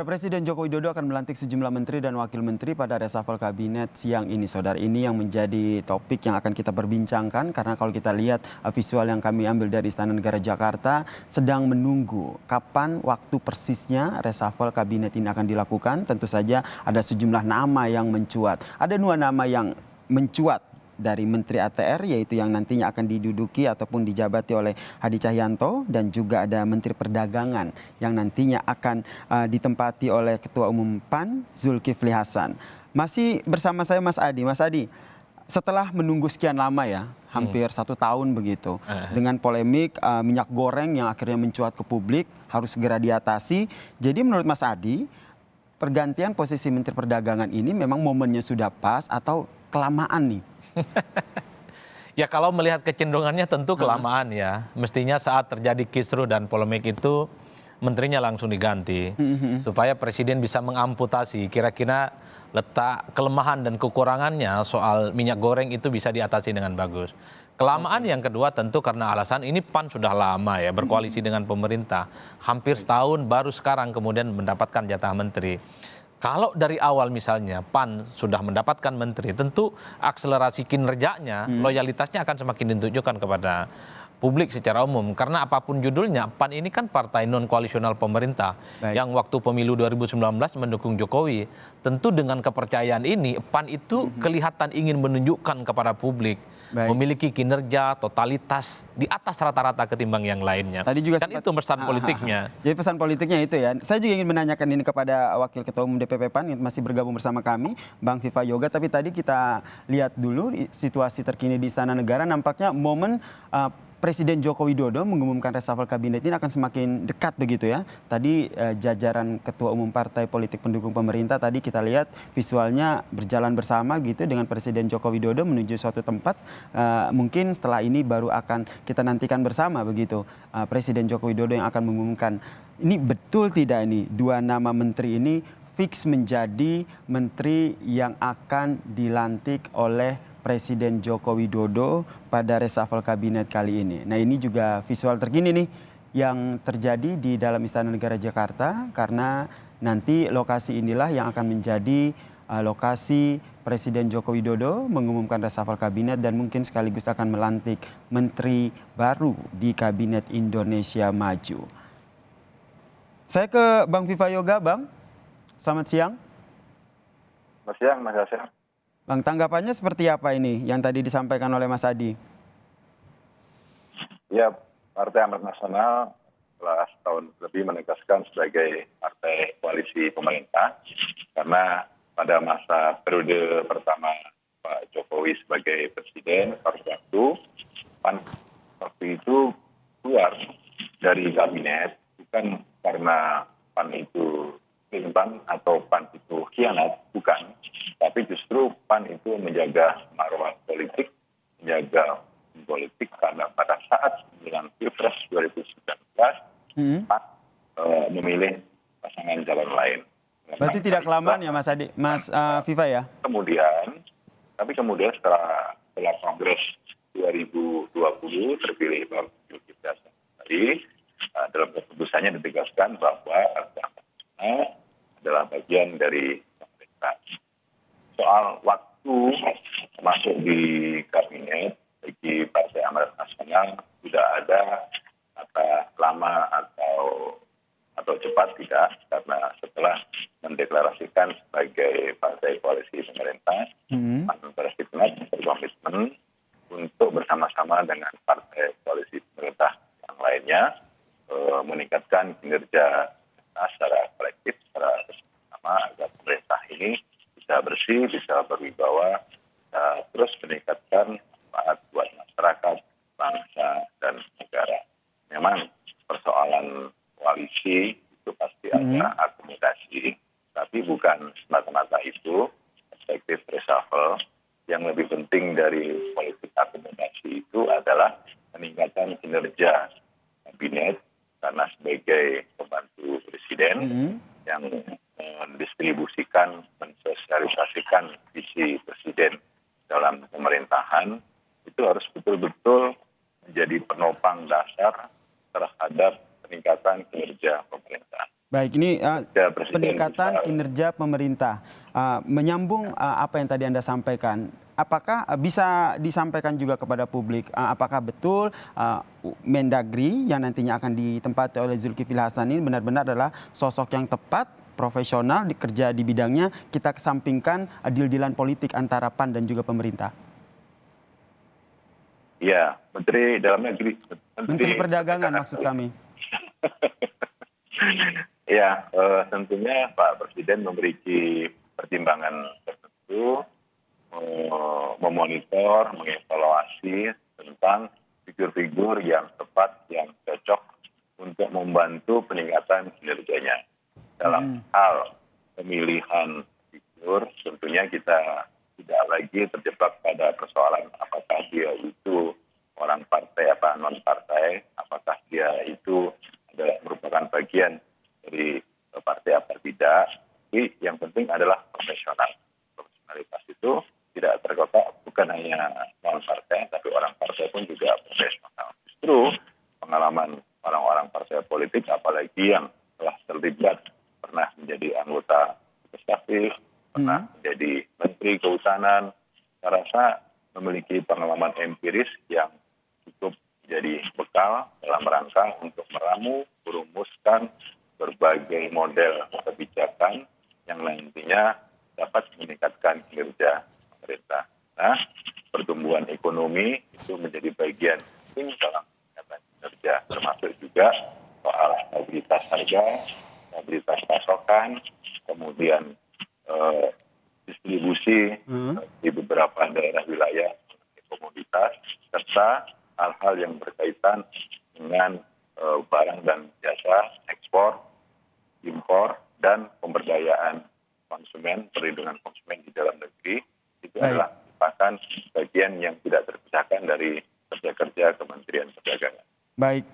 Presiden Joko Widodo akan melantik sejumlah menteri dan wakil menteri pada reshuffle kabinet siang ini, saudara. Ini yang menjadi topik yang akan kita perbincangkan karena kalau kita lihat visual yang kami ambil dari Istana Negara Jakarta sedang menunggu kapan waktu persisnya reshuffle kabinet ini akan dilakukan. Tentu saja ada sejumlah nama yang mencuat. Ada dua nama yang mencuat dari Menteri ATR, yaitu yang nantinya akan diduduki ataupun dijabati oleh Hadi Cahyanto, dan juga ada Menteri Perdagangan yang nantinya akan ditempati oleh Ketua Umum PAN Zulkifli Hasan. Masih bersama saya Mas Adi. Mas Adi, setelah menunggu sekian lama ya, hampir 1 tahun begitu, dengan polemik minyak goreng yang akhirnya mencuat ke publik harus segera diatasi. Jadi menurut Mas Adi, pergantian posisi Menteri Perdagangan ini memang momennya sudah pas atau kelamaan nih? Ya kalau melihat kecenderungannya tentu kelamaan ya. Mestinya saat terjadi kisruh dan polemik itu menterinya langsung diganti. Supaya presiden bisa mengamputasi kira-kira letak kelemahan dan kekurangannya soal minyak goreng itu bisa diatasi dengan bagus. Kelamaan yang kedua tentu karena alasan ini PAN sudah lama ya berkoalisi dengan pemerintah. Hampir setahun baru sekarang kemudian mendapatkan jatah menteri. Kalau dari awal misalnya PAN sudah mendapatkan menteri, tentu akselerasi kinerjanya, loyalitasnya akan semakin ditunjukkan kepada publik secara umum. Karena apapun judulnya, PAN ini kan partai non-koalisional pemerintah yang waktu pemilu 2019 mendukung Jokowi. Tentu dengan kepercayaan ini, PAN itu kelihatan ingin menunjukkan kepada publik memiliki kinerja, totalitas di atas rata-rata ketimbang yang lainnya. Tadi juga Dan itu pesan politiknya. Jadi pesan politiknya itu ya. Saya juga ingin menanyakan ini kepada Wakil Ketua Umum DPP PAN yang masih bergabung bersama kami, Bang Viva Yoga. Tapi tadi kita lihat dulu situasi terkini di Istana Negara. Nampaknya momen Presiden Joko Widodo mengumumkan reshuffle kabinet ini akan semakin dekat begitu ya. Tadi jajaran Ketua Umum Partai Politik Pendukung Pemerintah tadi kita lihat visualnya berjalan bersama gitu dengan Presiden Joko Widodo menuju suatu tempat. Mungkin setelah ini baru akan kita nantikan bersama begitu. Presiden Joko Widodo yang akan mengumumkan. Ini betul tidak ini dua nama menteri ini fix menjadi menteri yang akan dilantik oleh Presiden Joko Widodo pada reshuffle kabinet kali ini. Nah, ini juga visual terkini nih yang terjadi di dalam Istana Negara Jakarta, karena nanti lokasi inilah yang akan menjadi lokasi Presiden Joko Widodo mengumumkan reshuffle kabinet dan mungkin sekaligus akan melantik menteri baru di Kabinet Indonesia Maju. Saya ke Bang Viva Yoga, Bang. Selamat siang. Selamat siang, Mas Yasir. Bang, tanggapannya seperti apa ini yang tadi disampaikan oleh Mas Adi? Ya, Partai Amanat Nasional telah setahun lebih menegaskan sebagai partai koalisi pemerintah, karena pada masa periode pertama Pak Jokowi sebagai presiden pada PAN waktu itu keluar dari kabinet bukan karena PAN itu timpang atau PAN itu khianat, bukan. Tapi justru PAN itu menjaga marwah politik, menjaga politik, karena pada saat menjelang Pilpres 2019, PAN memilih pasangan calon lain. Berarti tidak kelamaan ya Mas Adi, Mas Viva ya? Kemudian setelah Kongres 2020 terpilih Pak Zulkifli Hasan tadi, dalam keputusannya ditegaskan bahwa adalah bagian dari pemerintah. Soal waktu masuk di kabinet bagi Partai Amanat Nasional tidak ada kata lama atau cepat, tidak, karena setelah mendeklarasikan sebagai partai koalisi pemerintah, Presiden berkomitmen untuk bersama-sama dengan partai koalisi pemerintah yang lainnya meningkatkan kinerja secara kolektif, secara bersama, agar pemerintah ini bisa bersih, bisa berwibawa, terus meningkatkan manfaat buat masyarakat, bangsa, dan negara. Memang persoalan koalisi itu pasti ada akomodasi, tapi bukan semata-mata itu perspektif reshuffle. Yang lebih penting dari politik akomodasi itu adalah meningkatkan kinerja kabinet, karena sebagai pembantu presiden yang mendistribusikan, mensosialisasikan visi presiden dalam pemerintahan, itu harus betul-betul menjadi penopang dasar terhadap peningkatan kinerja pemerintah. Baik, ini Ya, Presiden peningkatan bisa- kinerja pemerintah. Menyambung apa yang tadi Anda sampaikan, apakah bisa disampaikan juga kepada publik, apakah betul Mendagri yang nantinya akan ditempati oleh Zulkifli Hasan ini benar-benar adalah sosok yang tepat, profesional, kerja di bidangnya, kita kesampingkan deal-dealan politik antara PAN dan juga pemerintah? Ya, Menteri Dalam Negeri. Menteri Perdagangan maksud kami. Ya, tentunya Pak Presiden memiliki pertimbangan tertentu, memonitor, mengevaluasi tentang figur-figur yang tepat, yang cocok untuk membantu peningkatan kinerjanya. Dalam hal pemilihan figur, tentunya kita tidak lagi terjebak pada persoalan apakah dia itu orang partai apa non partai, apakah dia itu adalah merupakan bagian dari partai apa tidak. Tapi yang penting adalah profesional. Profesionalitas itu tidak terkotak bukan hanya non partai, tapi orang partai pun juga profesional. Justru pengalaman orang-orang partai politik, apalagi yang telah terlibat, pernah menjadi anggota legislatif, pernah menjadi menteri kehutanan, saya rasa memiliki pengalaman empiris yang cukup jadi bekal dalam rangka untuk meramu, merumuskan berbagai model kebijakan yang nantinya dapat meningkatkan kinerja pemerintah. Nah, pertumbuhan ekonomi itu menjadi bagian penting dalam meningkatkan kinerja, termasuk juga soal stabilitas harga, stabilitas pasokan, kemudian distribusi di beberapa daerah wilayah komoditas, serta hal-hal yang berkaitan dengan barang dan jasa, ekspor, impor, dan pemberdayaan konsumen, perlindungan konsumen di dalam negeri, itu adalah merupakan bagian yang tidak terpisahkan dari kerja-kerja Kementerian Perdagangan. Baik.